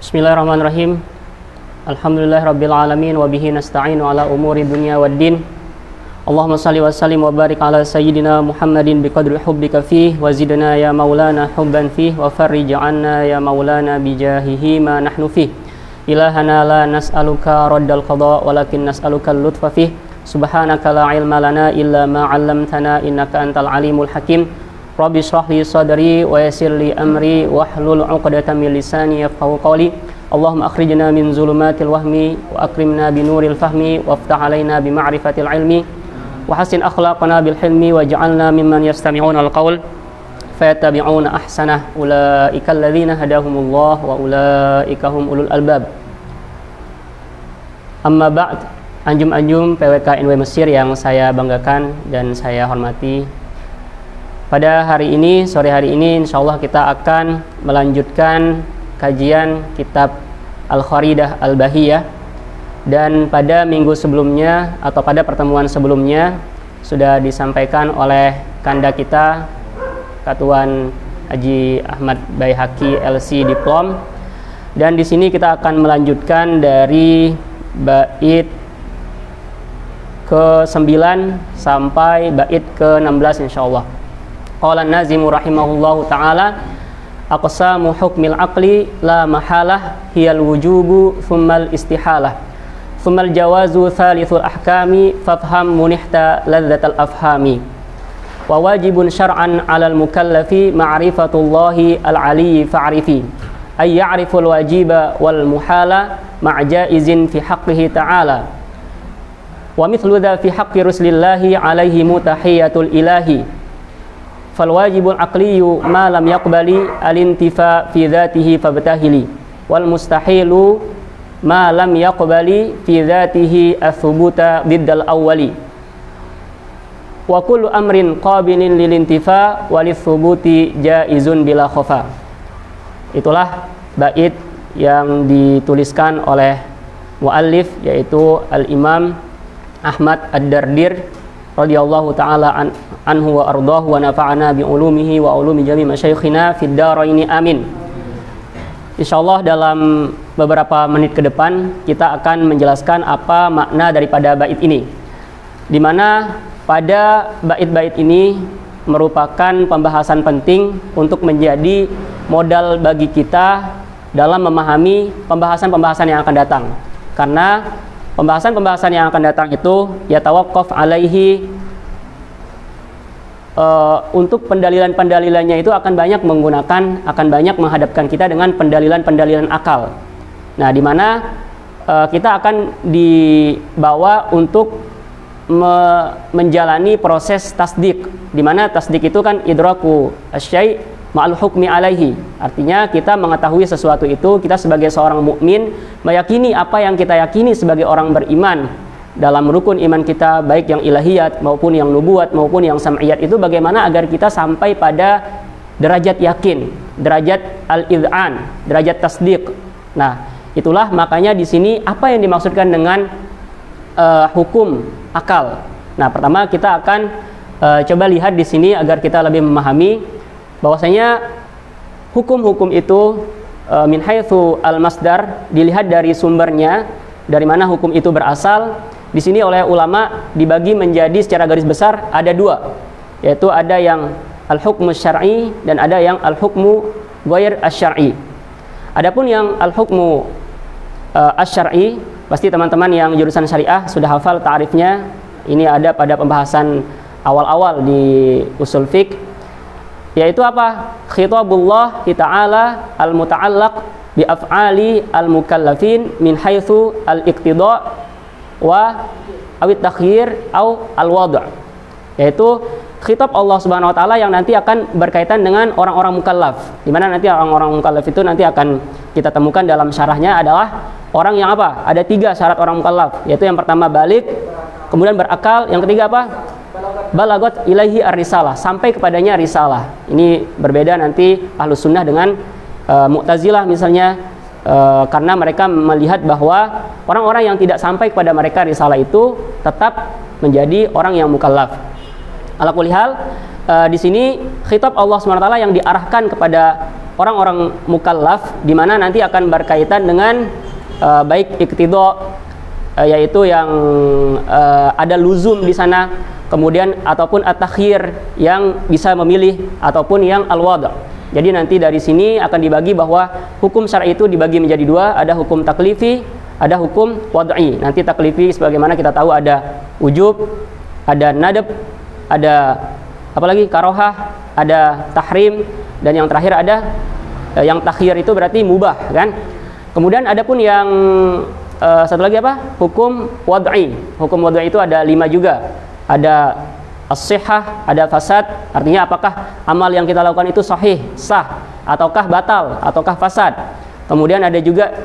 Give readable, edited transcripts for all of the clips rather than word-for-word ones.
Bismillahirrahmanirrahim. Alhamdulillahirabbil alamin wa bihi nasta'inu ala umuri dunya waddin. Allahumma shalli wa sallim wa barik ala sayyidina Muhammadin biqadri hubbika fih wa zidna ya maulana hubban fih wa farrij 'anna ya maulana bijahihi ma nahnu fih. Ilahana la nas'aluka raddal qada walakin nas'aluka al-lutfa fih. Subhanaka la ilma lana illa ma 'allamtana innaka antal alimul hakim. Rabbi shrah li sadri wa yassir li amri wahlul 'uqdatam min lisani yafqahu qawli. Allahumma akhrijna min zulumatil wahmi wa akrimna bi nuril fahmi waftah 'alaina bi ma'rifatil ilmi wa hasin akhlaqana bil hilmi waj'alna mimman yastami'una al-qawl fayattabi'una ahsanah. Ulaika alladhina hadahumullah wa ulaika hum ulul albab. Amma ba'd. Anjum-anjum PWK-NW Mesir yang saya banggakan dan saya hormati, pada hari ini, sore hari ini, insyaallah kita akan melanjutkan kajian kitab Al-Kharidah Al-Bahiyah. Dan pada minggu sebelumnya atau pada pertemuan sebelumnya sudah disampaikan oleh kanda kita, Katuan Haji Ahmad Baihaqi LC Diplom. Dan di sini kita akan melanjutkan dari bait ke-9 sampai bait ke-16 insyaallah. Qala an-nazimu rahimahullahu ta'ala, aqsamu hukmil aqli la mahalah hiyal wujubu thummal istihalah thummal jawazu thalithul ahkami fafham munihta ladzatal afhami wa wajibun syar'an 'alal mukallafi ma'rifatullahi al-'aliyyi fa'rifi ay ya'riful wajiba wal muhala ma'jaizin fi haqqihi ta'ala wa mithlu dha fi haqqi rasulillahi 'alaihi mutahiyatul ilahi fal wajibul aqliyu ma lam yaqbali al-intifa fi dhatihi fabtahili wal mustahilu ma lam yaqbali fi dhatihi ath-thubuta biddal awwali wa kullu amrin qabilin lil intifa walith-thubuti jaizun bila khafa. Itulah bait yang dituliskan oleh muallif, yaitu Al-Imam Ahmad Ad-Dardir radhiyallahu ta'ala anhu wa ardahu wa nafa'ana bi ulumihi wa ulumi jami' masyayikhina fid dharaini amin. Insyaallah dalam beberapa menit ke depan kita akan menjelaskan apa makna daripada bait ini, di mana pada bait-bait ini merupakan pembahasan penting untuk menjadi modal bagi kita dalam memahami pembahasan-pembahasan yang akan datang. Karena pembahasan-pembahasan yang akan datang itu yatawaqqaf alaihi, untuk pendalilan-pendalilannya itu akan banyak menghadapkan kita dengan pendalilan-pendalilan akal. Nah, di mana kita akan dibawa untuk menjalani proses tasdik, di mana tasdik itu kan idraku asy-syai' ma'al hukmi alaihi. Artinya kita mengetahui sesuatu itu, kita sebagai seorang mukmin meyakini apa yang kita yakini sebagai orang beriman dalam rukun iman kita, baik yang ilahiyat maupun yang nubuat maupun yang sam'iyat, itu bagaimana agar kita sampai pada derajat yakin, derajat al-id'an, derajat tasdiq. Nah, itulah makanya di sini apa yang dimaksudkan dengan hukum akal. Nah, pertama kita akan coba lihat di sini agar kita lebih memahami bahwasanya hukum-hukum itu min haitsu al-masdar, dilihat dari sumbernya, dari mana hukum itu berasal. Di sini oleh ulama dibagi menjadi secara garis besar ada dua, yaitu ada yang al-hukmu syar'i dan ada yang al-hukmu ghair asy-syar'i. Adapun yang al-hukmu asy-syar'i, pasti teman-teman yang jurusan syariah sudah hafal ta'rifnya. Ini ada pada pembahasan awal-awal di usul fiqh, yaitu apa? Khitabullah ta'ala al-muta'allaq bi af'ali al-mukallafin min haitsu al-iqtida' wa awit takhyir au al-wad', yaitu khitab Allah Subhanahu wa taala yang nanti akan berkaitan dengan orang-orang mukallaf, di mana nanti orang-orang mukallaf itu nanti akan kita temukan dalam syarahnya adalah orang yang apa? Ada 3 syarat orang mukallaf, yaitu yang pertama balik, kemudian berakal, yang ketiga apa? Balagot ilaihi ar-risalah, sampai kepadanya risalah. Ini berbeda nanti Ahlus Sunnah dengan Mu'tazilah misalnya, karena mereka melihat bahwa orang-orang yang tidak sampai kepada mereka risalah itu tetap menjadi orang yang mukallaf. Ala kulli hal, di sini khitab Allah SWT yang diarahkan kepada orang-orang mukallaf, di mana nanti akan berkaitan dengan baik iqtida, yaitu yang ada luzum di sana, kemudian ataupun at-takhir yang bisa memilih, ataupun yang al-wad'. Jadi nanti dari sini akan dibagi bahwa hukum syar'i itu dibagi menjadi dua, ada hukum taklifi, ada hukum wad'i. Nanti taklifi sebagaimana kita tahu ada ujub, ada nadab, ada apalagi karohah, ada tahrim, dan yang terakhir ada yang takhir, itu berarti mubah kan. Kemudian ada pun yang satu lagi apa? Hukum wad'i. Hukum wad'i itu ada 5 juga. Ada as-sihhah, ada fasad, artinya apakah amal yang kita lakukan itu sahih, sah, ataukah batal, ataukah fasad. Kemudian ada juga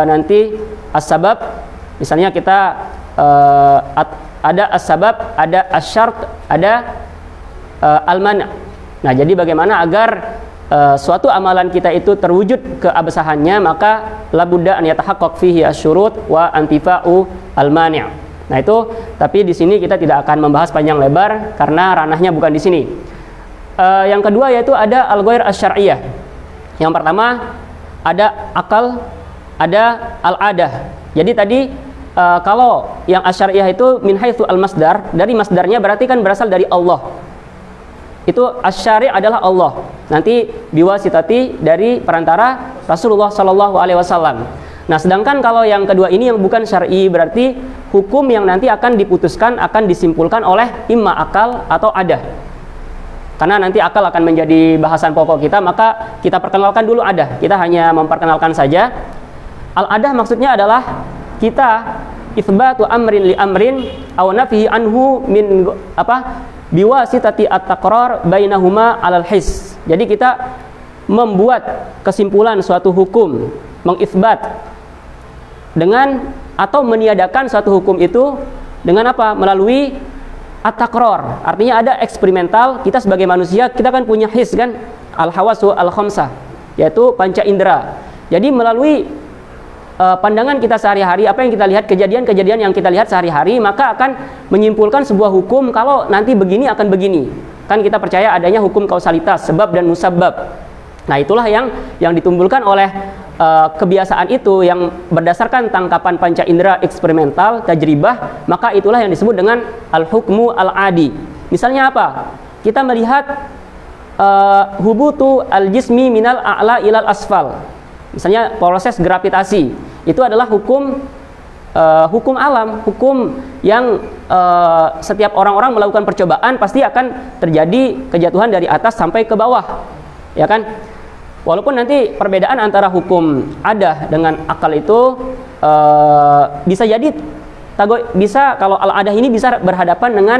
nanti as-sabab, misalnya kita ada as-sabab, ada as-syart, ada al-man'. Nah, jadi bagaimana agar suatu amalan kita itu terwujud keabsahannya, maka labudda an yatahaqqaq fihi asyurut wa antifa'u al-mani'. Nah itu, tapi di sini kita tidak akan membahas panjang lebar karena ranahnya bukan di sini. Yang kedua yaitu ada al-ghair asy-syar'iyyah. Yang pertama ada akal, ada al-adah. Jadi tadi kalau yang asy-syar'iyyah itu min haitsu al-masdar, dari masdarnya berarti kan berasal dari Allah. Itu asy-syari' adalah Allah. Nanti biwasitati dari perantara Rasulullah Shallallahu Alaihi Wasallam. Nah, sedangkan kalau yang kedua ini yang bukan syar'i, berarti hukum yang nanti akan diputuskan, akan disimpulkan oleh imma akal atau adah. Karena nanti akal akan menjadi bahasan pokok kita, maka kita perkenalkan dulu adah. Kita hanya memperkenalkan saja. Al-adah maksudnya adalah kita itsbatu amrin li amrin aw nafihi anhu min biwasitati at-taqrar bainahuma 'alal his. Jadi kita membuat kesimpulan suatu hukum, mengisbat dengan atau meniadakan suatu hukum itu dengan apa? Melalui at-taqrar. Artinya ada eksperimental. Kita sebagai manusia, kita kan punya his kan, al-hawasu al-khamsah, yaitu panca indera. Jadi melalui pandangan kita sehari-hari, apa yang kita lihat, kejadian-kejadian yang kita lihat sehari-hari, maka akan menyimpulkan sebuah hukum kalau nanti begini akan begini. Kan kita percaya adanya hukum kausalitas, sebab dan musabbab. Nah, itulah yang ditimbulkan oleh kebiasaan itu yang berdasarkan tangkapan panca indera eksperimental, tajribah, maka itulah yang disebut dengan al-hukmu al-adi. Misalnya apa? Kita melihat hubutu al-jismi minal a'la ilal asfal. Misalnya proses gravitasi, itu adalah hukum alam, hukum yang setiap orang-orang melakukan percobaan pasti akan terjadi kejatuhan dari atas sampai ke bawah, ya kan? Walaupun nanti perbedaan antara hukum adah dengan akal itu bisa jadi bisa, kalau al-adah ini bisa berhadapan dengan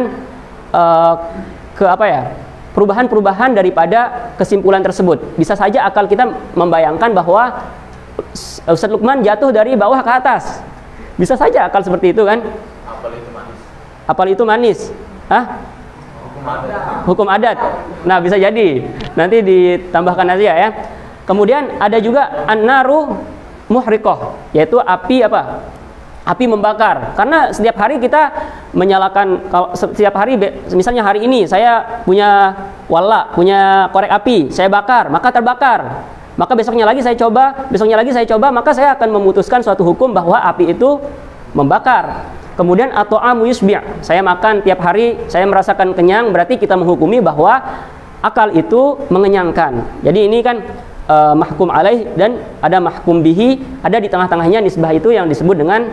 perubahan-perubahan daripada kesimpulan tersebut. Bisa saja akal kita membayangkan bahwa Ustaz Lukman jatuh dari bawah ke atas. Bisa saja akal seperti itu kan? Apel itu manis. Apel itu manis. Hah? Hukum adat. Nah, bisa jadi. Nanti ditambahkan aja ya. Kemudian ada juga an-naru muhriqah, yaitu api apa? Api membakar. Karena setiap hari kita menyalakan, kalau setiap hari, misalnya hari ini saya punya wala, punya korek api, saya bakar, maka terbakar. Maka besoknya lagi saya coba, maka saya akan memutuskan suatu hukum bahwa api itu membakar. Kemudian at-ta'amu yusbi', saya makan tiap hari, saya merasakan kenyang, berarti kita menghukumi bahwa akal itu mengenyangkan. Jadi ini kan mahkum alaih dan ada mahkum bihi, ada di tengah-tengahnya nisbah itu yang disebut dengan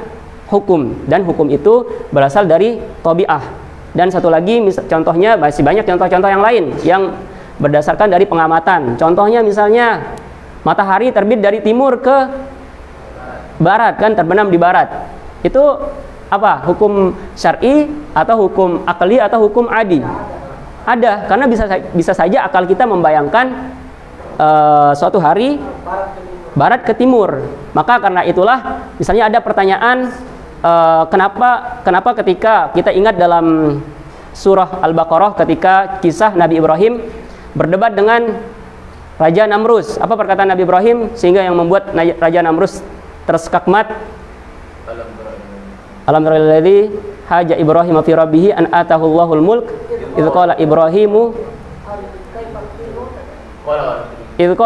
hukum, dan hukum itu berasal dari tabi'ah. Dan satu lagi contohnya, masih banyak contoh-contoh yang lain yang berdasarkan dari pengamatan. Contohnya misalnya matahari terbit dari timur ke barat kan, terbenam di barat. Itu apa? Hukum syar'i atau hukum akli atau hukum adi? Ada, karena bisa saja akal kita membayangkan suatu hari barat ke timur. Maka karena itulah misalnya ada pertanyaan, kenapa ketika kita ingat dalam surah Al-Baqarah ketika kisah Nabi Ibrahim berdebat dengan Raja Namrus, apa perkataan Nabi Ibrahim sehingga yang membuat Raja Namrus terskakmat? Alam tara illadzi haja Ibrahim fi rabbih an atahu Allahul mulk idz qala Ibrahimu Idz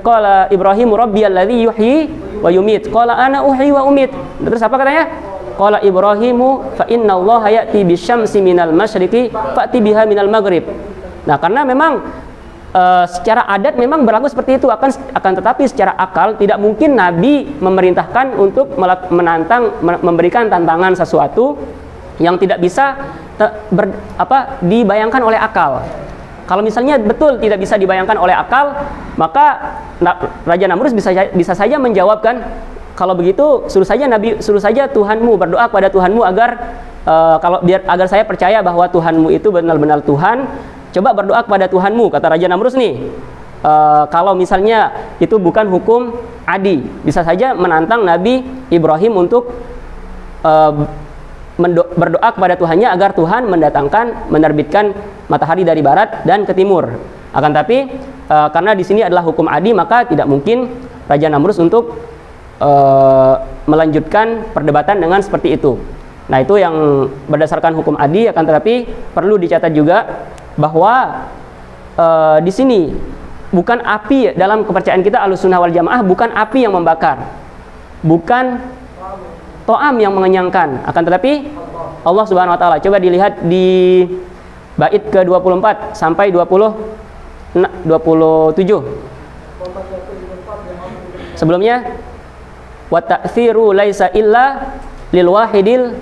qala Ibrahim rabbiyalladzi yuhyi wa yumit. Qala ana uhyi wa umit. Terus apa katanya? Qala Ibrahimu fa innallaha ya'ti bisyamsi minal masyriqi fa'ti biha minal maghrib. Nah, karena memang secara adat memang berlaku seperti itu, akan tetapi secara akal tidak mungkin Nabi memerintahkan untuk memberikan tantangan sesuatu yang tidak bisa dibayangkan oleh akal. Kalau misalnya betul tidak bisa dibayangkan oleh akal, maka Raja Namrus bisa saja menjawabkan, kalau begitu suruh saja Tuhanmu, berdoa kepada Tuhanmu agar agar saya percaya bahwa Tuhanmu itu benar-benar Tuhan. Coba berdoa kepada Tuhanmu, kata Raja Namrus nih. Kalau misalnya itu bukan hukum adi, bisa saja menantang Nabi Ibrahim untuk berdoa kepada Tuhannya agar Tuhan menerbitkan matahari dari barat dan ke timur. Akan tapi karena di sini adalah hukum adi, maka tidak mungkin Raja Namrus untuk melanjutkan perdebatan dengan seperti itu. Nah, itu yang berdasarkan hukum adi. Akan tetapi perlu dicatat juga bahwa di sini bukan api, dalam kepercayaan kita Ahlussunnah wal Jamaah, bukan api yang membakar, bukan to'am yang mengenyangkan, akan tetapi Allah Subhanahu wa taala. Coba dilihat di bait ke-24 sampai 27. Sebelumnya, wa ta'tsiru laisa illa lil wahidil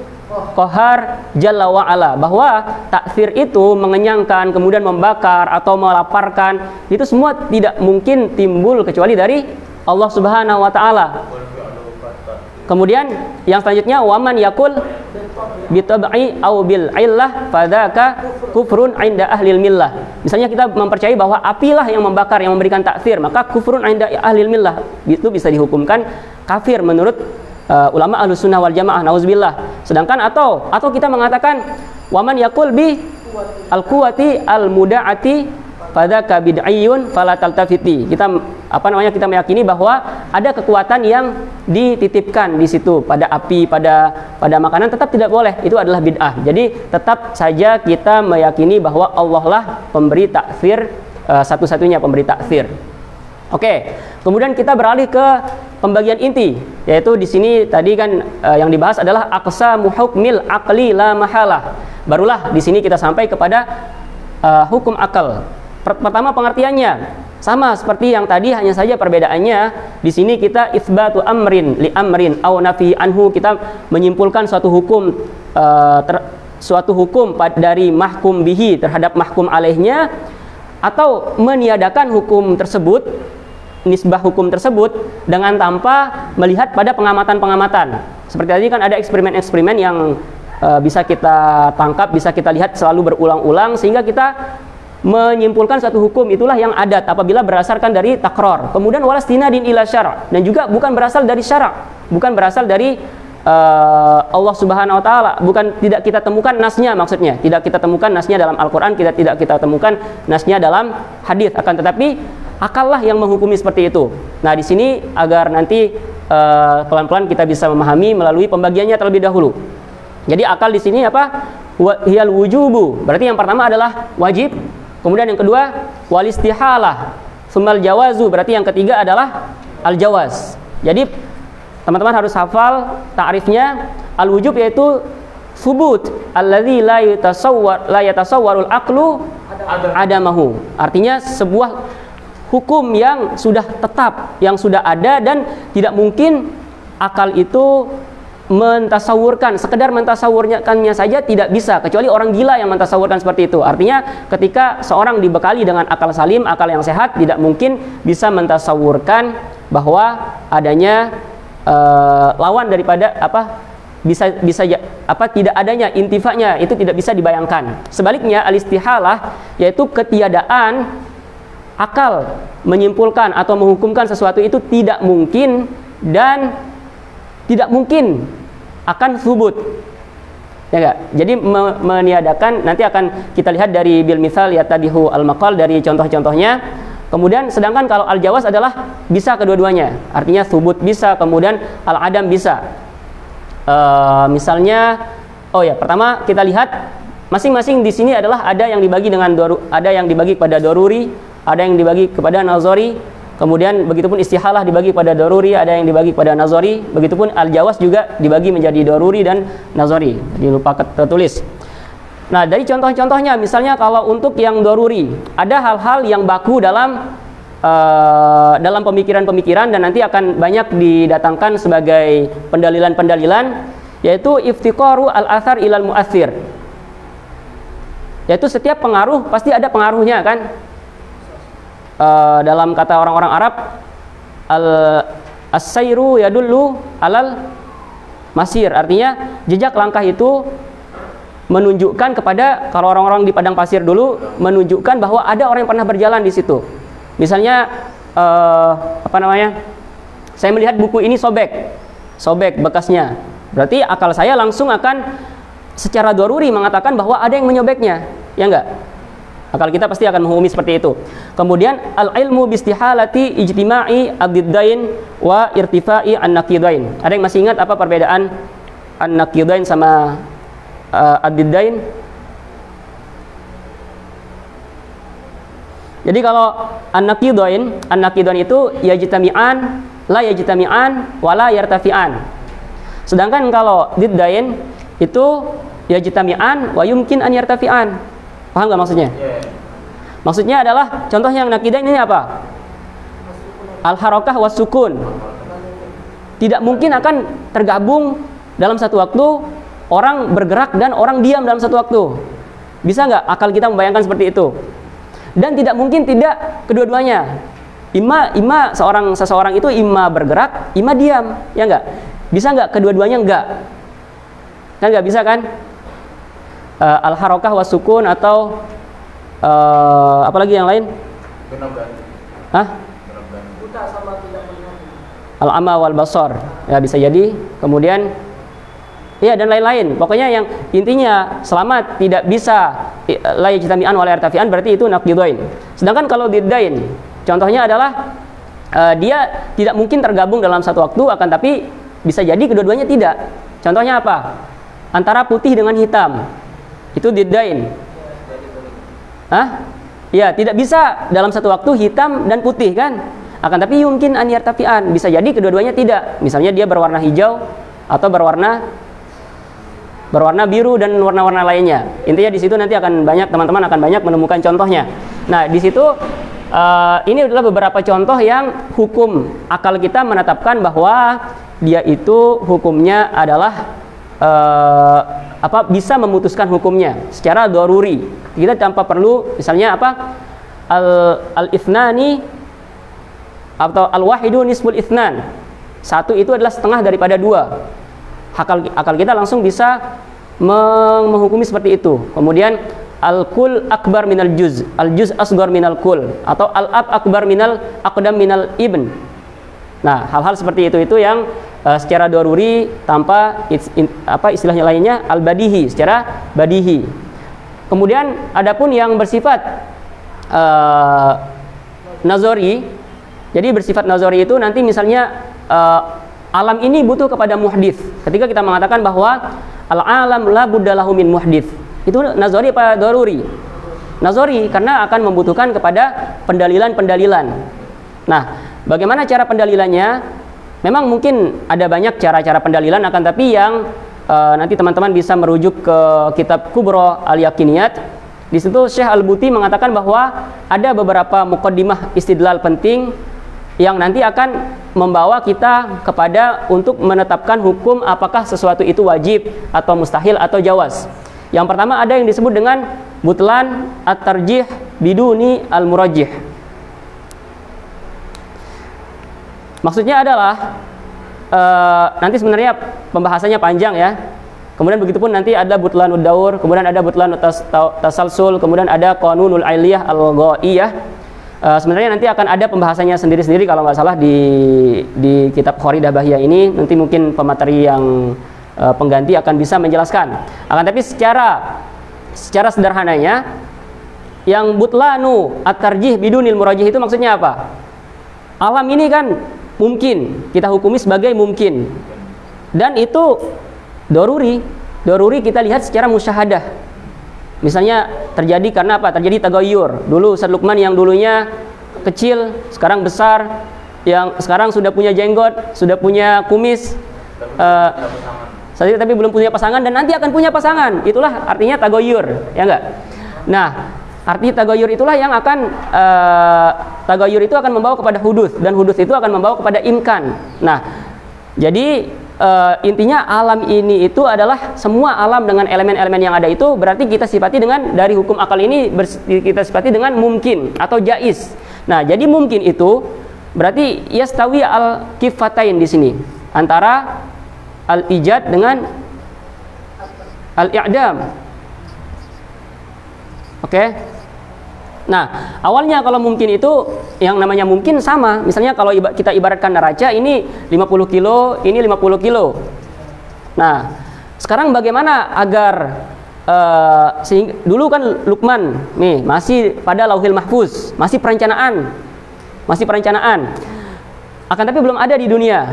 qahar jalla wa ala, bahwa takfir itu mengenyangkan, kemudian membakar atau melaparkan, itu semua tidak mungkin timbul kecuali dari Allah Subhanahu wa taala. Kemudian yang selanjutnya, waman yakul bitab'i au bil illah fadzaka kufrun 'inda ahlil millah. Misalnya kita mempercayai bahwa apilah yang membakar, yang memberikan takfir, maka kufrun 'inda ahlil millah, itu bisa dihukumkan kafir menurut ulama Ahlussunnah wal Jamaah, nauzubillah. Sedangkan atau kita mengatakan waman yakul bi al-quwati al-muda'ati fadzaka bid'iyun fala taltafiti. Kita kita meyakini bahwa ada kekuatan yang dititipkan di situ pada api, pada makanan, tetap tidak boleh, itu adalah bid'ah. Jadi tetap saja kita meyakini bahwa Allah lah pemberi takfir, satu-satunya pemberi takfir. Oke, kemudian kita beralih ke pembagian inti, yaitu di sini tadi kan yang dibahas adalah aqsamu hukmil aqli la mahalah. Barulah di sini kita sampai kepada hukum akal. Pertama, pengertiannya sama seperti yang tadi, hanya saja perbedaannya di sini kita itsbatu amrin li amrin au nafi anhu, kita menyimpulkan suatu hukum dari mahkum bihi terhadap mahkum alaihnya, atau meniadakan hukum tersebut, nisbah hukum tersebut dengan tanpa melihat pada pengamatan-pengamatan. Seperti tadi kan ada eksperimen-eksperimen yang bisa kita tangkap, bisa kita lihat selalu berulang-ulang, sehingga kita menyimpulkan suatu hukum. Itulah yang adat apabila berdasarkan dari takror. Kemudian walastinadin ila syara', dan juga bukan berasal dari syara', bukan berasal dari Allah Subhanahu wa taala, tidak kita temukan nasnya, maksudnya tidak kita temukan nasnya dalam Al-Qur'an, tidak kita temukan nasnya dalam hadis, akan tetapi akal lah yang menghukumi seperti itu. Nah, di sini agar nanti pelan-pelan kita bisa memahami melalui pembagiannya terlebih dahulu. Jadi akal di sini apa? Hiyal wujubu. Berarti yang pertama adalah wajib, kemudian yang kedua walistihalah, sumal jawazu, berarti yang ketiga adalah al-jawaz. Jadi teman-teman harus hafal ta'rifnya. Al-wujub yaitu subut alladzi la yatasawwarul aqlu adamahu. Artinya sebuah hukum yang sudah tetap, yang sudah ada, dan tidak mungkin akal itu mentasawurkan, sekedar mentasawurkannya saja tidak bisa, kecuali orang gila yang mentasawurkan seperti itu. Artinya ketika seorang dibekali dengan akal salim, akal yang sehat, tidak mungkin bisa mentasawurkan bahwa adanya lawan daripada tidak adanya intifanya, itu tidak bisa dibayangkan. Sebaliknya al-istihalah yaitu ketiadaan akal menyimpulkan atau menghukumkan sesuatu itu tidak mungkin, dan tidak mungkin akan subut, ya enggak? Jadi meniadakan, nanti akan kita lihat dari bil misal yatadihu al maqal, dari contoh-contohnya. Kemudian sedangkan kalau al-jawaz adalah bisa kedua-duanya, artinya subut bisa, kemudian al-adam bisa. Misalnya, pertama kita lihat masing-masing di sini adalah ada yang dibagi pada daruri, ada yang dibagi kepada nazari, kemudian begitupun istihalah dibagi pada daruri, ada yang dibagi pada nazari, begitupun al-jawaz juga dibagi menjadi daruri dan nazari. Jadi lupa tertulis. Nah, dari contoh-contohnya, misalnya kalau untuk yang daruri, ada hal-hal yang baku dalam pemikiran-pemikiran dan nanti akan banyak didatangkan sebagai pendalilan-pendalilan, yaitu iftiqaru al-athar ilal mu'athir. Yaitu setiap pengaruh pasti ada pengaruhnya kan. Dalam kata orang-orang Arab, as-sayru yadullu alal masir, artinya jejak langkah itu menunjukkan kepada, kalau orang-orang di padang pasir dulu, menunjukkan bahwa ada orang yang pernah berjalan di situ. Misalnya saya melihat buku ini sobek bekasnya, berarti akal saya langsung akan secara daruri mengatakan bahwa ada yang menyobeknya, ya enggak? Akal kita pasti akan menghukumi seperti itu. Kemudian al-ilmu bistihalati ijtima'i ad-diddain wa irtifa'i an-naqidain. Ada yang masih ingat apa perbedaan an-naqidain sama ad-diddain? Jadi kalau an-naqidain itu yajtami'an, la yajtami'an, wa la yartafi'an. Sedangkan kalau diddain itu yajtami'an wa yumkin an yartafi'an. Paham nggak maksudnya? Maksudnya adalah contoh yang naqidain ini apa? Al-harakah was sukun. Tidak mungkin akan tergabung dalam satu waktu orang bergerak dan orang diam dalam satu waktu. Bisa nggak akal kita membayangkan seperti itu? Dan tidak mungkin tidak kedua-duanya. Ima seseorang itu ima bergerak, ima diam, ya nggak? Bisa nggak kedua-duanya? Nggak. Kan nggak bisa kan? Al-harakah was sukun atau apalagi yang lain? Al-ama wal basar, ya bisa jadi. Kemudian ya dan lain-lain. Pokoknya yang intinya selama tidak bisa la yajtami'an wa la yartafi'an, berarti itu naqidain. Sedangkan kalau diddain, contohnya adalah dia tidak mungkin tergabung dalam satu waktu, akan tapi bisa jadi kedua-duanya tidak. Contohnya apa? Antara putih dengan hitam. Itu diddain. Ya, tidak bisa dalam satu waktu hitam dan putih kan? Akan tapi yumkin an yartafi'an, bisa jadi kedua-duanya tidak. Misalnya dia berwarna hijau atau berwarna biru dan warna-warna lainnya. Intinya di situ nanti akan banyak, teman-teman akan banyak menemukan contohnya. Nah, di situ ini adalah beberapa contoh yang hukum akal kita menetapkan bahwa dia itu hukumnya adalah bisa memutuskan hukumnya secara daruri. Kita tanpa perlu misalnya al-ithnani atau al-wahidu nisful ithnan. Satu itu adalah setengah daripada dua. Akal kita langsung bisa menghukumi seperti itu. Kemudian al-kul akbar minal juz, al-juz asghar minal kul, atau al-ab akbar minal aqdam minal ibn. Nah, hal-hal seperti itu yang secara daruri tanpa istilahnya lainnya al-badihi, secara badihi. Kemudian adapun yang bersifat nazari, jadi bersifat nazari itu nanti misalnya alam ini butuh kepada muhdits. Ketika kita mengatakan bahwa al-alam la budda lahu min muhdits, itu nazari apa daruri? Nazari, karena akan membutuhkan kepada pendalilan-pendalilan. Nah, bagaimana cara pendalilannya? Memang mungkin ada banyak cara-cara pendalilan, akan tapi yang nanti teman-teman bisa merujuk ke kitab Kubra al-Yaqiniyat. Di situ Syekh Al-Buti mengatakan bahwa ada beberapa muqaddimah istidlal penting yang nanti akan membawa kita kepada untuk menetapkan hukum apakah sesuatu itu wajib atau mustahil atau jawaz. Yang pertama ada yang disebut dengan butlan at-tarjih biduni al-murajjih. Maksudnya adalah nanti sebenarnya pembahasannya panjang ya. Kemudian begitupun nanti ada butlanul daur, kemudian ada butlanul tasalsul, kemudian ada qanunul ailiyah al-ghaiyah. Sebenarnya nanti akan ada pembahasannya sendiri-sendiri kalau nggak salah di kitab Kharidah Bahiyah ini. Nanti mungkin pemateri yang pengganti akan bisa menjelaskan. Akan tapi secara sederhananya yang butlanu at-tarjih bidunil murajjih itu maksudnya apa? Alam ini kan mungkin kita hukumi sebagai mungkin, dan itu daruri kita lihat secara musyahadah. Misalnya terjadi karena apa? Terjadi tagayyur. Dulu Ustaz Lukman yang dulunya kecil, sekarang besar, yang sekarang sudah punya jenggot, sudah punya kumis, tapi belum punya pasangan dan nanti akan punya pasangan. Itulah artinya tagayyur, ya enggak? Nah, arti tagayyur itulah yang akan tagayyur itu akan membawa kepada hudus, dan hudus itu akan membawa kepada imkan. Nah, jadi intinya alam ini itu adalah semua alam dengan elemen-elemen yang ada itu berarti kita sifati dengan dari hukum akal ini kita sifati dengan mungkin atau jaiz. Nah, jadi mungkin itu berarti yastawi al-kifatain di sini antara al-ijad dengan al-i'dam. Oke. Nah, awalnya kalau mungkin itu yang namanya mungkin sama. Misalnya kalau kita ibaratkan neraca ini 50 kilo, ini 50 kilo. Nah, sekarang bagaimana agar sehingga dulu kan Lukman nih masih pada Lauhil Mahfuz, masih perencanaan. Akan tapi belum ada di dunia.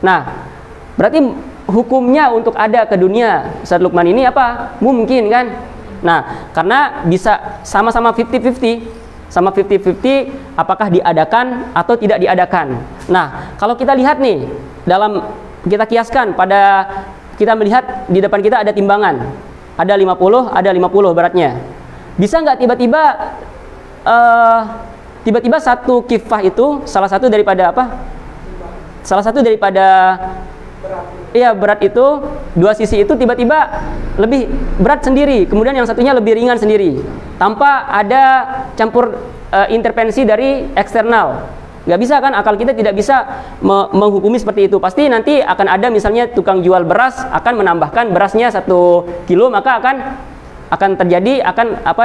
Nah, berarti hukumnya untuk ada ke dunia Ustaz Lukman ini apa? Mungkin kan? Nah, karena bisa sama-sama 50-50, sama 50-50 apakah diadakan atau tidak diadakan. Nah, kalau kita lihat nih, kita kiaskan pada, kita melihat di depan kita ada timbangan, ada 50 beratnya. Bisa nggak tiba-tiba satu kifah itu salah satu daripada berat itu, dua sisi itu tiba-tiba lebih berat sendiri, kemudian yang satunya lebih ringan sendiri, tanpa ada campur intervensi dari eksternal. Nggak bisa kan, akal kita tidak bisa menghukumi seperti itu. Pasti nanti akan ada misalnya tukang jual beras akan menambahkan berasnya 1 kilo, maka akan terjadi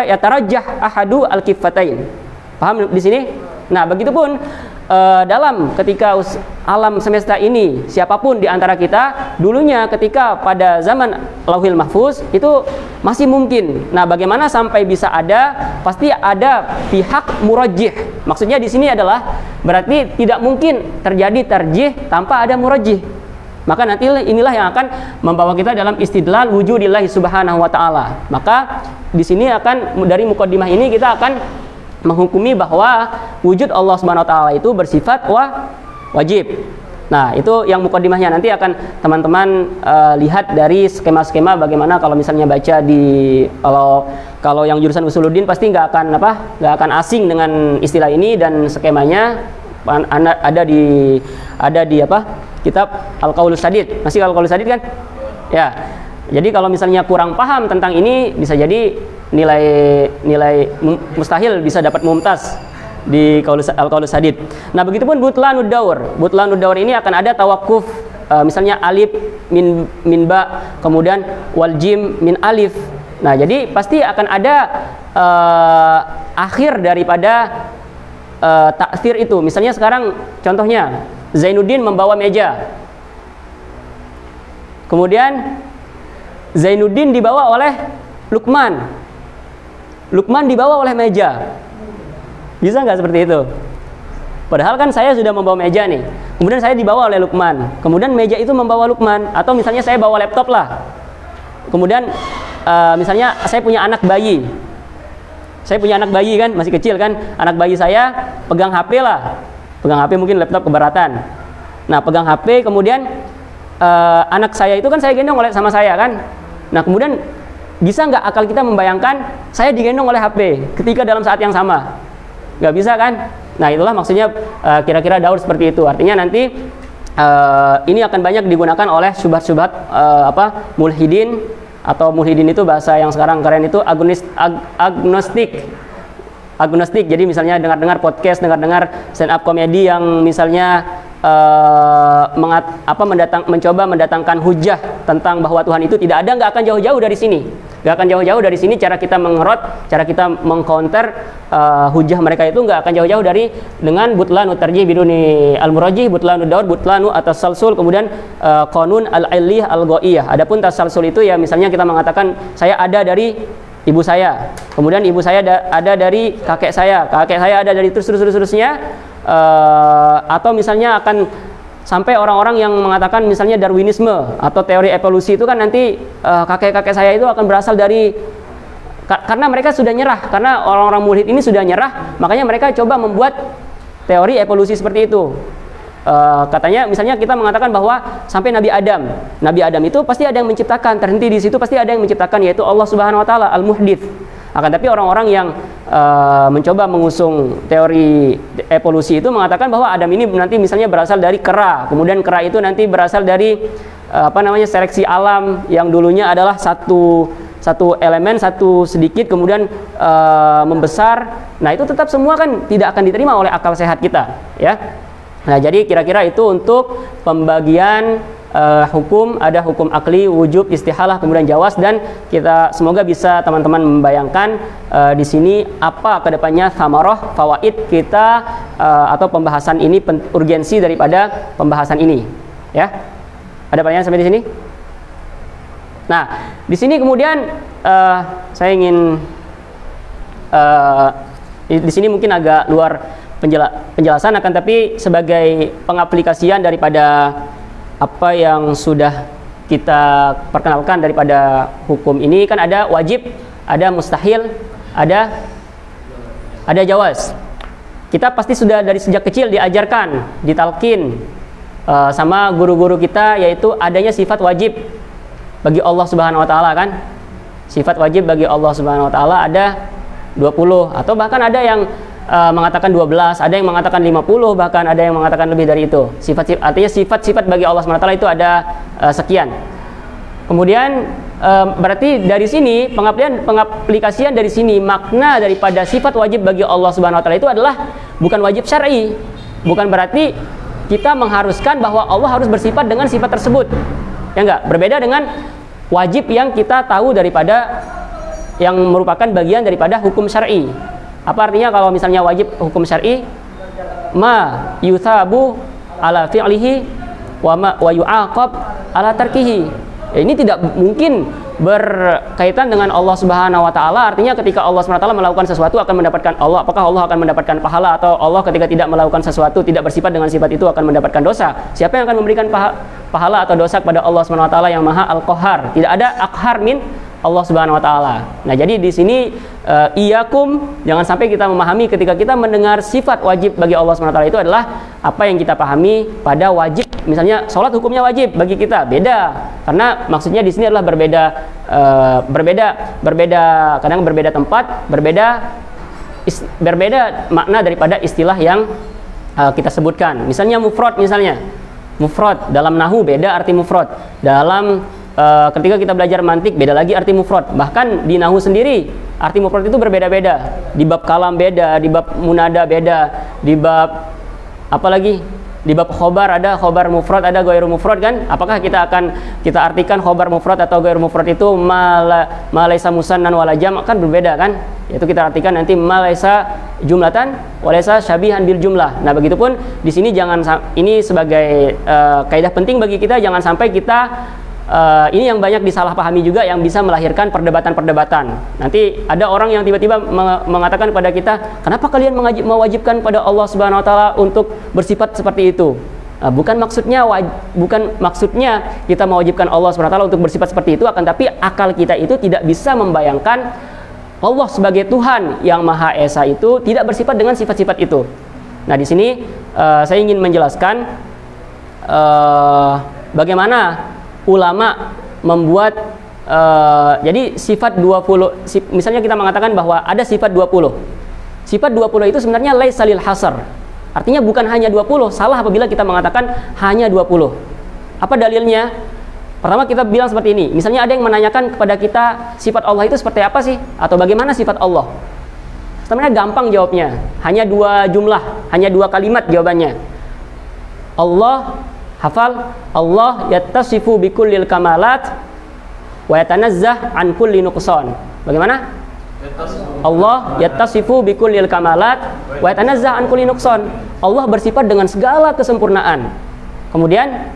ya tarajjah ahadu al-kifatain. Paham di sini? Nah, begitupun dalam ketika alam semesta ini, siapapun di antara kita dulunya ketika pada zaman Lauhil Mahfuz itu masih mungkin. Nah, bagaimana sampai bisa ada? Pasti ada pihak murajjih. Maksudnya di sini adalah berarti tidak mungkin terjadi tarjih tanpa ada murajjih. Maka nanti inilah yang akan membawa kita dalam istidlal wujudillahi subhanahu wa ta'ala. Maka di sini akan dari muqaddimah ini kita akan menghukumi bahwa wujud Allah Subhanahu wa taala itu bersifat wajib. Nah, itu yang muqaddimahnya. Nanti akan teman-teman lihat dari skema-skema bagaimana kalau misalnya baca di kalau yang jurusan Usuluddin pasti nggak akan asing dengan istilah ini, dan skemanya ada di kitab Al-Qaulus Sadid. Masih Al-Qaulus Sadid kan? Ya. Jadi kalau misalnya kurang paham tentang ini, bisa jadi nilai mustahil bisa dapat mumtaz di Al-Qaulus Sadid. Nah, begitupun butlaanud daur. Butlaanud daur ini akan ada tawakuf, misalnya alif min ba, kemudian wal jim min alif. Nah, jadi pasti akan ada akhir daripada taksir itu. Misalnya sekarang contohnya Zainuddin membawa meja. Kemudian Zainuddin dibawa oleh Lukman. Lukman dibawa oleh meja. Bisa nggak seperti itu? Padahal kan saya sudah membawa meja nih. Kemudian saya dibawa oleh Lukman. Kemudian meja itu membawa Lukman. Atau misalnya saya bawa laptop lah. Kemudian misalnya saya punya anak bayi. Saya punya anak bayi kan, masih kecil kan. Anak bayi saya pegang HP lah. Pegang HP, mungkin laptop keberatan. Nah, pegang HP, kemudian anak saya itu kan saya gendong sama saya kan. Nah, kemudian bisa nggak akal kita membayangkan saya digendong oleh HP ketika dalam saat yang sama? Nggak bisa kan? Nah, itulah maksudnya kira-kira daur seperti itu. Artinya nanti ini akan banyak digunakan oleh syubhat-syubhat mulhidin, atau mulhidin itu bahasa yang sekarang keren itu agnostik. Jadi misalnya dengar-dengar podcast, dengar-dengar stand up komedi yang misalnya mencoba mendatangkan hujah tentang bahwa Tuhan itu tidak ada, nggak akan jauh-jauh dari sini. Nggak akan jauh-jauh dari sini cara kita mengerot, cara kita mengcounter hujah mereka itu nggak akan jauh-jauh dengan butlanu tarjih biduni al-murajjih, butlanu daur, butlanu atas salsul, kemudian qanun al-illih al-ghaiyah. Adapun tasalsul itu ya misalnya kita mengatakan saya ada dari ibu saya, kemudian ibu saya ada dari kakek saya ada dari terusnya, atau misalnya akan sampai orang-orang yang mengatakan misalnya Darwinisme atau teori evolusi itu kan nanti kakek-kakek saya itu akan berasal dari karena mereka sudah nyerah, karena orang-orang mulhid ini sudah nyerah, makanya mereka coba membuat teori evolusi seperti itu. Katanya misalnya kita mengatakan bahwa sampai Nabi Adam itu pasti ada yang menciptakan, terhenti di situ pasti ada yang menciptakan, yaitu Allah Subhanahu wa taala al-muhdits. Akan tapi orang-orang yang mencoba mengusung teori evolusi itu mengatakan bahwa Adam ini nanti misalnya berasal dari kera, kemudian kera itu nanti berasal dari seleksi alam yang dulunya adalah satu elemen, satu sedikit, kemudian membesar. Nah, itu tetap semua kan tidak akan diterima oleh akal sehat kita, ya. Nah, jadi kira-kira itu untuk pembagian hukum. Ada hukum akli, wujub, istihalah, kemudian jawaz, dan kita semoga bisa teman-teman membayangkan di sini apa kedepannya thamarah, fawaid kita atau pembahasan ini, urgensi daripada pembahasan ini, ya. Ada pertanyaan sampai di sini? Nah, di sini kemudian saya ingin di sini mungkin agak luar penjelasan, akan tapi sebagai pengaplikasian daripada apa yang sudah kita perkenalkan daripada hukum ini, kan ada wajib, ada mustahil, ada jawaz. Kita pasti sudah dari sejak kecil diajarkan, ditalkin sama guru-guru kita, yaitu adanya sifat wajib bagi Allah Subhanahu wa taala, kan? Sifat wajib bagi Allah Subhanahu wa taala ada 20, atau bahkan ada yang mengatakan 12, ada yang mengatakan 50, bahkan ada yang mengatakan lebih dari itu. Artinya sifat-sifat bagi Allah Subhanahu wa taala itu ada sekian. Kemudian berarti dari sini pengaplikasian dari sini, makna daripada sifat wajib bagi Allah Subhanahu wa taala itu adalah bukan wajib syar'i. Bukan berarti kita mengharuskan bahwa Allah harus bersifat dengan sifat tersebut. Ya enggak? Berbeda dengan wajib yang kita tahu daripada yang merupakan bagian daripada hukum syar'i. Apa artinya kalau misalnya wajib hukum syar'i? Ma yuthabu ala fi'lihi wa yu'aqab ala tarkihi. Ini tidak mungkin berkaitan dengan Allah Subhanahu wa taala. Artinya ketika Allah Subhanahu wa taala melakukan sesuatu akan mendapatkan Allah, apakah Allah akan mendapatkan pahala, atau Allah ketika tidak melakukan sesuatu, tidak bersifat dengan sifat itu akan mendapatkan dosa? Siapa yang akan memberikan pahala atau dosa kepada Allah Subhanahu wa taala yang Maha Al-Qahhar? Tidak ada aqhar min Allah Subhanahu wa taala. Nah, jadi di sini iyakum, jangan sampai kita memahami ketika kita mendengar sifat wajib bagi Allah Subhanahu wa taala itu adalah apa yang kita pahami pada wajib. Misalnya sholat hukumnya wajib bagi kita, beda. Karena maksudnya di sini adalah berbeda, kadang berbeda tempat, berbeda makna daripada istilah yang kita sebutkan. Misalnya mufrad, mufrad dalam nahu beda arti mufrad. Dalam ketika kita belajar mantik beda lagi arti mufrad. Bahkan di nahu sendiri arti mufrad itu berbeda-beda. Di bab kalam beda, di bab munada beda, di bab apa lagi? Di bab khobar ada khobar mufrad, ada ghairu mufrad, kan? Apakah kita akan artikan khobar mufrad atau ghairu mufrad itu malaisa musannan wala jam', kan berbeda, kan? Yaitu kita artikan nanti malaisa jumlatan walaisa syabihan bil jumlah. Nah, begitupun di sini ini sebagai kaidah penting bagi kita, jangan sampai kita ini yang banyak disalahpahami juga, yang bisa melahirkan perdebatan-perdebatan. Nanti ada orang yang tiba-tiba mengatakan kepada kita, kenapa kalian mewajibkan pada Allah Subhanahu wa taala untuk bersifat seperti itu? Bukan maksudnya kita mewajibkan Allah Subhanahu wa taala untuk bersifat seperti itu, akan tapi akal kita itu tidak bisa membayangkan Allah sebagai Tuhan yang Maha Esa itu tidak bersifat dengan sifat-sifat itu. Nah, di sini saya ingin menjelaskan bagaimana ulama membuat jadi sifat 20, misalnya kita mengatakan bahwa ada sifat 20. Sifat 20 itu sebenarnya laisa lil hasar. Artinya bukan hanya 20, salah apabila kita mengatakan hanya 20. Apa dalilnya? Pertama kita bilang seperti ini. Misalnya ada yang menanyakan kepada kita, sifat Allah itu seperti apa sih? Atau bagaimana sifat Allah? Sebenarnya gampang jawabnya. Hanya 2 jumlah, hanya 2 kalimat jawabannya. Allah, hafal, Allah yattasifu bikullil kamalat wa yatanazzah an kulli nuqsan. Bagaimana? Allah yattasifu bikullil kamalat wa yatanazzah an kulli nuqsan. Allah bersifat dengan segala kesempurnaan. Kemudian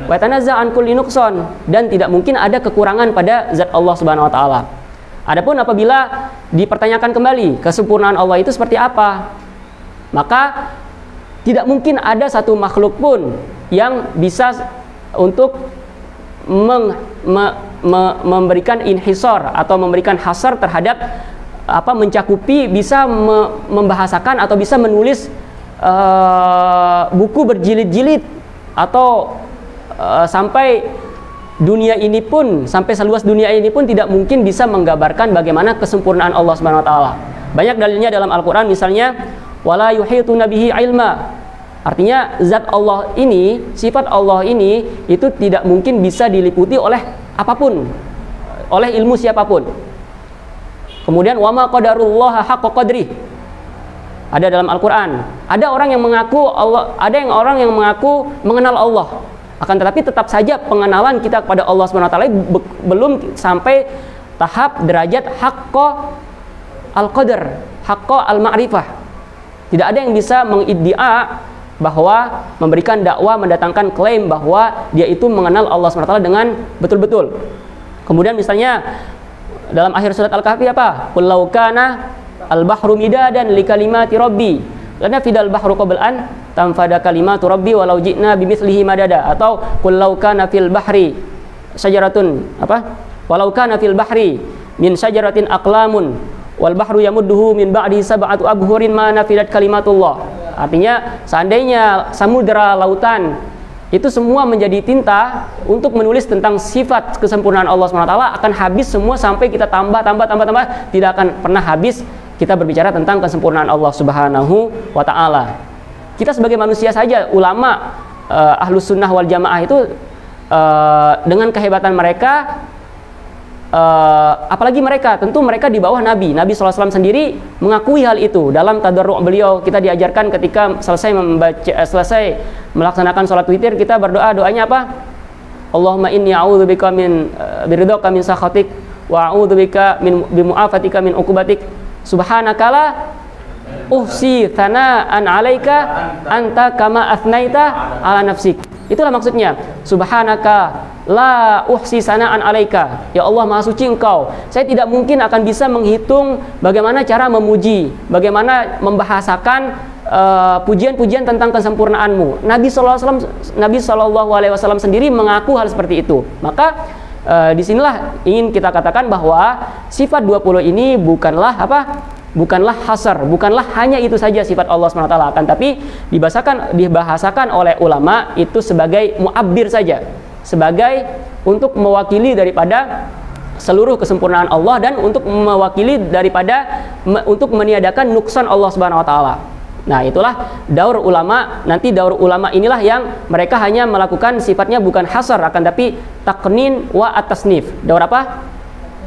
wa yatanazzah an kulli nuqsan, dan tidak mungkin ada kekurangan pada zat Allah Subhanahu wa taala. Adapun apabila dipertanyakan kembali kesempurnaan Allah itu seperti apa, maka tidak mungkin ada satu makhluk pun yang bisa untuk memberikan inhisor atau memberikan hasar terhadap mencakupi, bisa membahasakan atau bisa menulis buku berjilid-jilid, atau sampai dunia ini pun, sampai seluas dunia ini pun tidak mungkin bisa menggambarkan bagaimana kesempurnaan Allah Subhanahu wa taala. Banyak dalilnya dalam Al-Qur'an, misalnya wala yuhituna bihi ilma. Artinya zat Allah ini, sifat Allah ini itu tidak mungkin bisa diliputi oleh apapun, oleh ilmu siapapun. Kemudian wama qadarullaha haqqa qadrih. Ada dalam Al-Qur'an. Ada orang yang mengaku Allah, ada yang orang yang mengaku mengenal Allah. Akan tetapi tetap saja pengenalan kita kepada Allah Subhanahu wa taala belum sampai tahap derajat haqqa al-qadar, haqqa al-ma'rifah. Tidak ada yang bisa mengiddia bahwa memberikan dakwah, mendatangkan klaim bahwa dia itu mengenal Allah SWT dengan betul-betul. Kemudian misalnya dalam akhir surat Al-Kahfi apa? Qul law kana al-bahru midadan li kalimati rabbi lanafidal bahru qabla an tanfada kalimatu rabbi walau ji'na bimithlihi madada. Atau qul law kana fil bahri syajaratun walau kana fil bahri min syajaratin aqlamun wal bahru yamudduhu min ba'di sab'atu abhurin ma nafidat kalimatullah. Artinya seandainya samudera, lautan itu semua menjadi tinta untuk menulis tentang sifat kesempurnaan Allah SWT, akan habis semua sampai kita tambah, tidak akan pernah habis kita berbicara tentang kesempurnaan Allah Subhanahu wa taala. Kita sebagai manusia saja, ulama Ahlus Sunnah wal Jamaah itu dengan kehebatan mereka, apalagi mereka, tentu mereka di bawah Nabi SAW sendiri mengakui hal itu. Dalam tadarru' beliau kita diajarkan ketika selesai melaksanakan sholat witir, kita berdoa, doanya apa? Allahumma inni a'udzubika min biridhaka min sakhatik wa a'udzubika min bimu'afatika min uqubatik subhanaka la uhsi thana'an 'alaika anta kama athnaita 'ala nafsik. Itulah maksudnya, subhanaka la uhsi sana'an 'alaika. Ya Allah, maha suci Engkau, saya tidak mungkin akan bisa menghitung bagaimana cara memuji, bagaimana membahasakan pujian-pujian tentang kesempurnaanmu. Nabi Shallallahu Alaihi Wasallam sendiri mengaku hal seperti itu. Maka disinilah ingin kita katakan bahwa sifat 20 ini bukanlah hasar, bukanlah hanya itu saja sifat Allah SWT, akan tapi dibahasakan oleh ulama itu sebagai mu'abbir saja, sebagai untuk mewakili daripada seluruh kesempurnaan Allah dan untuk mewakili daripada untuk meniadakan nuksan Allah Subhanahu wa taala. Nah, itulah daur ulama. Nanti daur ulama inilah yang mereka hanya melakukan sifatnya bukan hasar, akan tapi taqnin wa at-tasnif. Daur apa?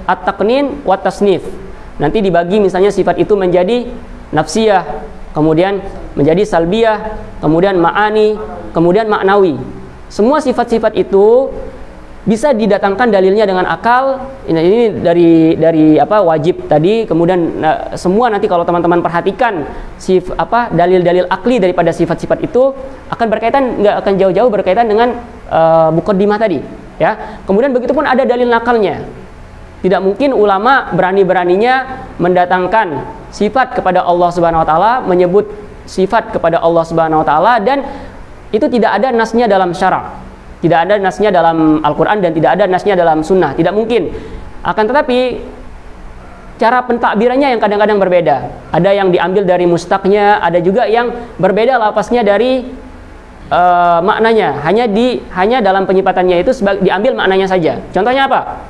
At-taqnin wa at-tasnif. Nanti dibagi misalnya sifat itu menjadi nafsiyah, kemudian menjadi salbiyah, kemudian ma'ani, kemudian maknawi. Semua sifat-sifat itu bisa didatangkan dalilnya dengan akal. Ini dari wajib tadi. Kemudian semua nanti kalau teman-teman perhatikan dalil-dalil akli daripada sifat-sifat itu akan berkaitan, nggak akan jauh-jauh berkaitan dengan muqaddimah tadi, ya. Kemudian begitu pun ada dalil nakalnya. Tidak mungkin ulama berani-beraninya mendatangkan sifat kepada Allah Subhanahu wa taala, menyebut sifat kepada Allah Subhanahu wa taala, dan itu tidak ada nasnya dalam syara'. Tidak ada nasnya dalam Al-Quran dan tidak ada nasnya dalam sunnah. Tidak mungkin. Akan tetapi cara pentakbirannya yang kadang-kadang berbeda. Ada yang diambil dari mustaqnya, ada juga yang berbeda lafaznya dari maknanya. Hanya dalam penyifatannya itu diambil maknanya saja. Contohnya apa?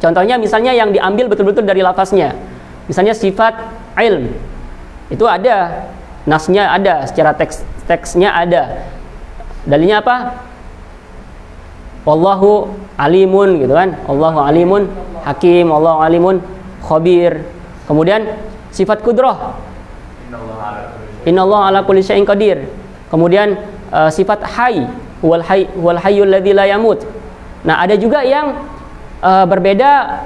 Contohnya misalnya yang diambil betul-betul dari lafaznya. Misalnya sifat ilm. Itu ada nasnya, ada secara teksnya ada. Dalilnya apa? Wallahu alimun, gitu kan. Allahu alimun hakim, Allahu alimun khabir. Kemudian sifat kudrah, innallaha ala kulli syai'in qadir. Kemudian sifat hayy, huwal hayyul ladzi la yamut. Nah, ada juga yang berbeda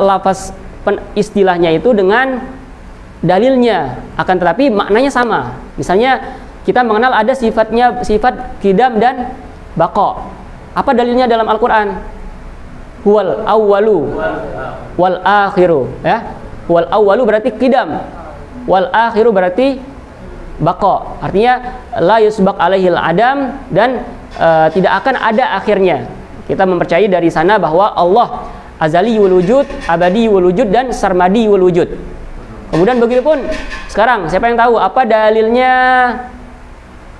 lafaz istilahnya itu dengan dalilnya, akan tetapi maknanya sama. Misalnya kita mengenal ada sifat qidam dan baqa. Apa dalilnya dalam Al-Quran? Huwal awwalu wal akhiru, ya. Huwal awwalu berarti qidam, wal akhiru berarti baqa. Artinya la yusbaq alaihil adam, dan tidak akan ada akhirnya. Kita mempercayai dari sana bahwa Allah azaliyul wujud, abadiyul wujud, dan sarmadiyul wujud. Kemudian begitupun sekarang, siapa yang tahu apa dalilnya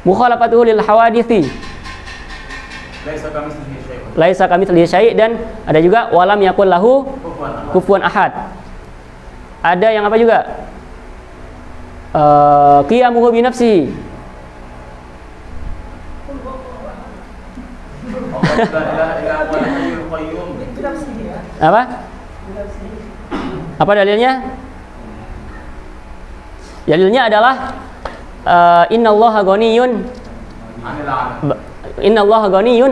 mukhalafatuhu lil hawadithi? Laisa kamitslihi syai', dan ada juga walam yakul lahu kufuwan ahad. Ada yang apa juga? Qiyamuhu bi nafsihi. Apa? Apa dalilnya? Dalilnya adalah innallaha ghaniyun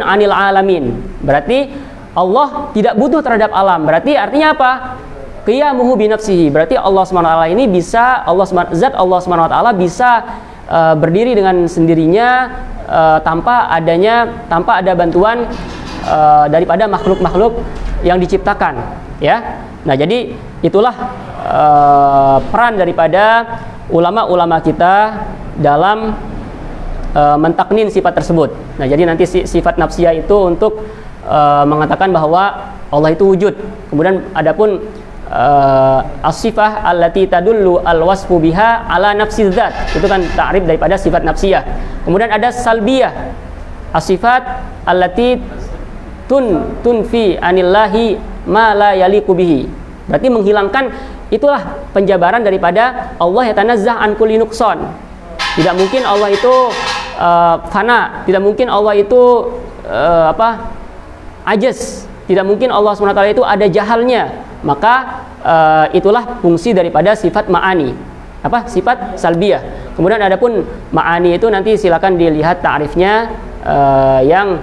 'anil alamin. Berarti Allah tidak butuh terhadap alam. Berarti artinya apa? Qiyamuhu bi nafsihi. Berarti Allah SWT ini bisa, zat Allah SWT bisa berdiri dengan sendirinya tanpa ada bantuan daripada makhluk-makhluk yang diciptakan, ya. Nah, jadi itulah peran daripada ulama-ulama kita dalam mentaknin sifat tersebut. Nah, jadi nanti sifat nafsiyah itu untuk mengatakan bahwa Allah itu wujud. Kemudian adapun as-sifah allati tadullu al-wasfu biha ala nafsi dzat, itu kan ta'rif daripada sifat nafsiyah. Kemudian ada salbiyah, as-sifat allati tunfi anillahi ma la yaliqu bihi. Berarti menghilangkan, itulah penjabaran daripada Allah yatanazzah an kulli nuqsan. Tidak mungkin Allah itu fana, tidak mungkin Allah itu ajaz, tidak mungkin Allah SWT itu ada jahalnya. Maka itulah fungsi daripada sifat ma'ani, sifat salbiyah. Kemudian adapun ma'ani itu nanti silakan dilihat ta'rifnya yang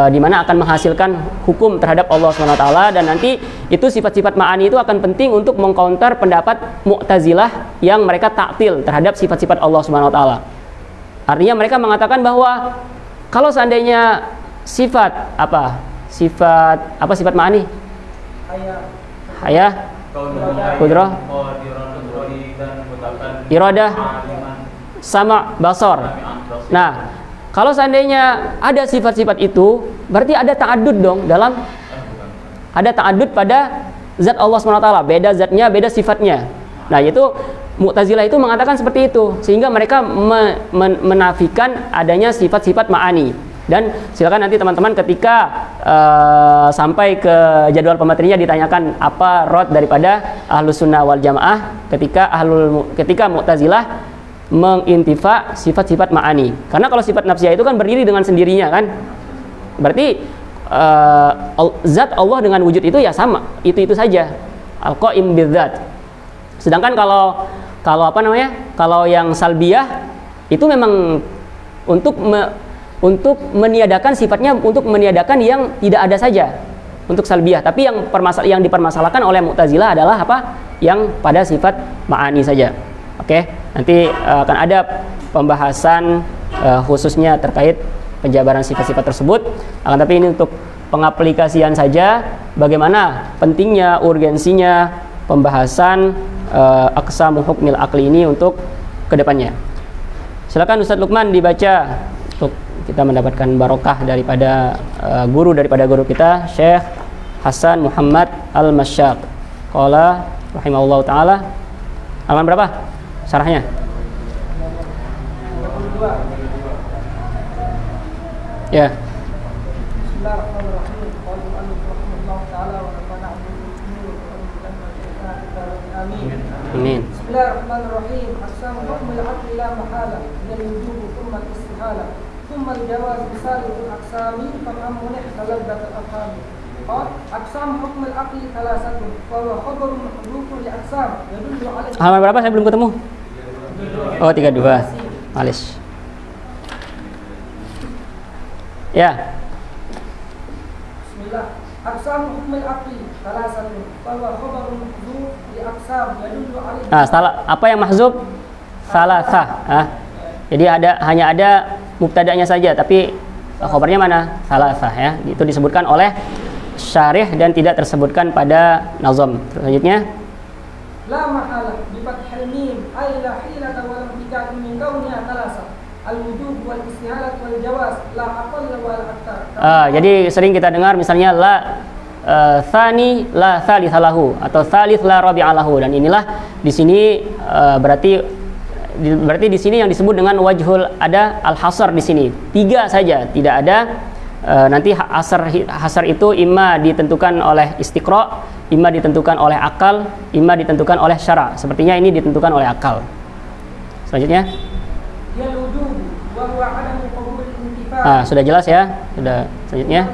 dimana akan menghasilkan hukum terhadap Allah SWT, dan nanti itu sifat-sifat ma'ani itu akan penting untuk mengcounter pendapat Mu'tazilah yang mereka taktil terhadap sifat-sifat Allah SWT. Artinya mereka mengatakan bahwa kalau seandainya sifat sifat ma'ani, hayah, qudrah, iradah, sama, basar. Nah, kalau seandainya ada sifat-sifat itu, berarti ada ta'addud dong, ada ta'addud pada zat Allah SWT, beda zatnya, beda sifatnya. Nah, itu Mu'tazilah itu mengatakan seperti itu, sehingga mereka menafikan adanya sifat-sifat ma'ani. Dan silakan nanti teman-teman ketika sampai ke jadwal pematerinya ditanyakan apa rod daripada Ahlus Sunnah wal Jamaah ketika Mu'tazilah mengintifa sifat-sifat ma'ani. Karena kalau sifat nafsiyah itu kan berdiri dengan sendirinya kan. Berarti zat Allah dengan wujud itu ya sama, itu saja. Al-Qaim bidzat. Sedangkan kalau yang salbiyah itu memang untuk meniadakan sifatnya, untuk meniadakan yang tidak ada saja untuk salbiyah. Tapi yang dipermasalahkan oleh Mu'tazilah adalah yang pada sifat ma'ani saja. Oke, nanti akan ada pembahasan khususnya terkait penjabaran sifat-sifat tersebut. Akan tapi ini untuk pengaplikasian saja bagaimana pentingnya, urgensinya pembahasan aqsamu hukmil aqli ini untuk kedepannya. Silakan Ustadz Lukman dibaca untuk kita mendapatkan barokah daripada guru kita, Syekh Hasan Muhammad Al-Masyaq. Qala rahimahullah ta'ala. Halaman berapa? Syarahnya? Ya. Amin. Bismillahirrahmanirrahim. Aqsamu hukmil aqli la mahala min al-wujub thumma al-istihala thumma al-jawaz bisalil aqsami faqam munih talabbat al-afham. Aqsam hukmil aqli thalathatun wa huwa khabarun mahdhufun li aqsam yadullu ala. Halaman berapa? Saya belum ketemu. Oh, 32. Malis. Ya. Bismillah. Aqsam hukmil aqli thalathatun wa huwa khabarun mahdhuf li aqsam yadullu ala. Nah, salah apa yang mahzub? Salasah. Jadi hanya ada mubtada'nya saja, tapi khabarnya mana? Salasah ya. Itu disebutkan oleh syarih dan tidak tersebutkan pada nazam. Selanjutnya, la mahala bi fathil mim ay la hilata wa lam tikad min kauniha thalatha al-wujub wal istihalah wal jawaz la aqall wal akthar. Jadi sering kita dengar misalnya la tsani la tsalitsalahu atau tsalits la rabi'alahu, dan inilah di sini berarti di sini yang disebut dengan wajhul ada al-hasar di sini. 3 saja, tidak ada nanti hasar itu imma ditentukan oleh istiqra, imma ditentukan oleh akal, imma ditentukan oleh syara. Sepertinya ini ditentukan oleh akal. Selanjutnya. Sudah jelas ya? Sudah. Selanjutnya.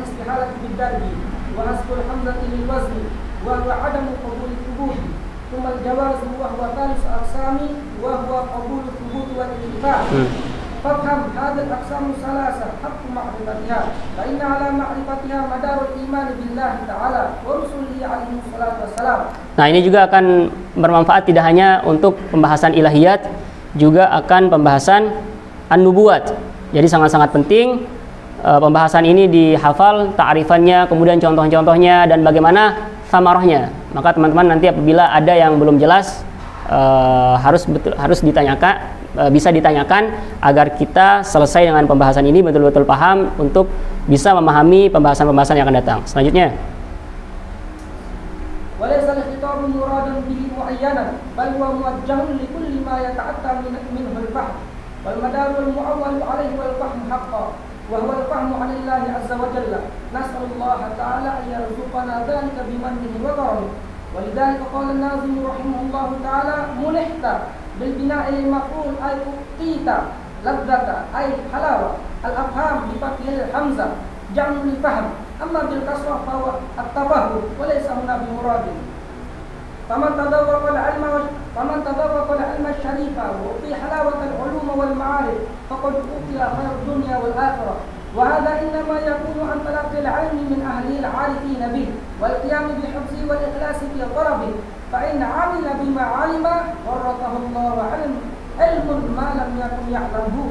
فافهم هذه الأقسام الثلاثة حق معرفتها فإن على معرفتها مدار الإيمان بالله تعالى ورسله عليه الصلاة والسلام. Nah, ini juga akan bermanfaat tidak hanya untuk pembahasan ilahiyat, juga akan pembahasan an-nubuwat. Jadi sangat-sangat penting pembahasan ini dihafal, ta'rifannya, kemudian contoh-contohnya dan bagaimana samarahnya. Maka teman-teman nanti apabila ada yang belum jelas harus ditanyakan, bisa ditanyakan agar kita selesai dengan pembahasan ini betul-betul paham untuk bisa memahami pembahasan-pembahasan yang akan datang. Selanjutnya. Walaysa al-khitab muradan bihi muayyanan bal huwa muwajjahun li kulli ma yata'atta minhu al-fahm wal madar wal mu'awwal 'alayhi wal fahm haqqan wa huwa al-fahmu 'ala Allah 'azza wa jalla. Nas'alullaha ta'ala an yarzuqana dhalika bimannihi wa karamihi. Walidhalika qala an-nazim rahimahullahu ta'ala munihta بالبناء المفعول أي أعطيت لذة أي حلاوة الأفهام بفتح الحمزة جمع الفهم أما بالكسرة فهو التفهم وليس هنا بمراد فمن تذوق العلم الشريف وأعطي حلاوة العلوم والمعارف فقد أعطي خير الدنيا والآخرة وهذا إنما يكون عن تلقي العلم من أهله العارفين به والقيام بحفظه والإخلاص في طلبه فإن عمل بما علم ورثه الله علم ما لم يكن يعلمه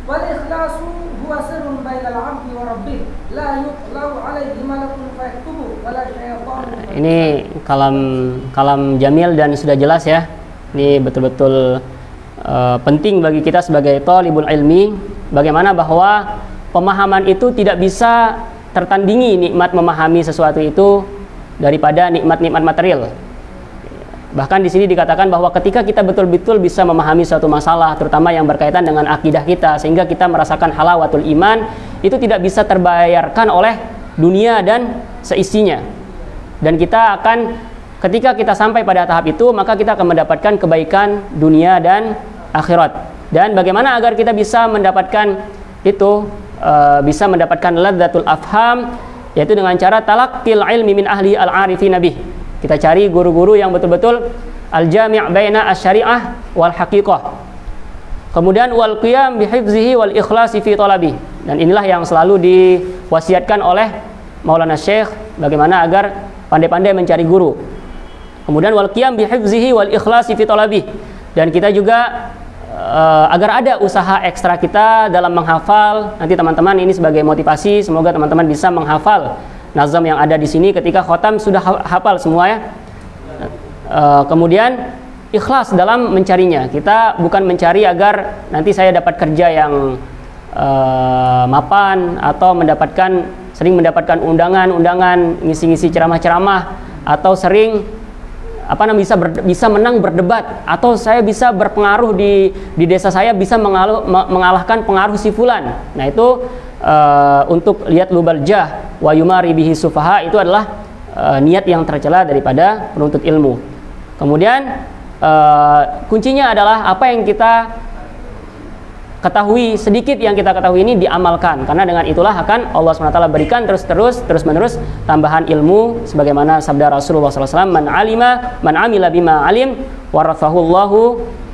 والإخلاص هو سر بين العبد وربه لا يطلع عليه ملك فيكتبه ولا شيطان. Ini kalam jamil dan sudah jelas ya. Ini betul-betul penting bagi kita sebagai thalibul ilmi, bagaimana bahwa pemahaman itu tidak bisa tertandingi nikmat memahami sesuatu itu daripada nikmat-nikmat material. Bahkan di sini dikatakan bahwa ketika kita betul-betul bisa memahami suatu masalah, terutama yang berkaitan dengan akidah kita, sehingga kita merasakan halawatul iman, itu tidak bisa terbayarkan oleh dunia dan seisinya. Dan kita akan, ketika kita sampai pada tahap itu, maka kita akan mendapatkan kebaikan dunia dan akhirat. Dan bagaimana agar kita bisa mendapatkan itu, bisa mendapatkan ladzatul afham, yaitu dengan cara talaqqil ilmi min ahli al-arifin nabih. Kita cari guru-guru yang betul-betul al-jami' baina asy-syari'ah wal haqiqah. Kemudian wal qiyam bihifzihi wal ikhlasi fi talabi. Dan inilah yang selalu diwasiatkan oleh Maulana Syekh, bagaimana agar pandai-pandai mencari guru. Kemudian wal qiyam bihifzihi wal ikhlasi fi talabi. Dan kita juga agar ada usaha ekstra kita dalam menghafal. Nanti teman-teman, ini sebagai motivasi, semoga teman-teman bisa menghafal nazam yang ada di sini ketika khotam sudah hafal semua ya. Kemudian ikhlas dalam mencarinya. Kita bukan mencari agar nanti saya dapat kerja yang mapan atau sering mendapatkan undangan ngisi-ngisi ceramah-ceramah, atau sering bisa menang berdebat, atau saya bisa berpengaruh di desa saya, bisa mengalahkan pengaruh si fulan. Nah itu untuk lihat lubal jah wa yumari bihi sufaha, itu adalah niat yang tercela daripada penuntut ilmu. Kemudian kuncinya adalah apa yang kita ketahui, sedikit yang kita ketahui ini diamalkan, karena dengan itulah akan Allah SWT berikan terus-menerus tambahan ilmu, sebagaimana sabda Rasulullah SAW, man amila bima alim warathahu Allahu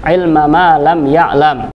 ilma ma lam ya'lam.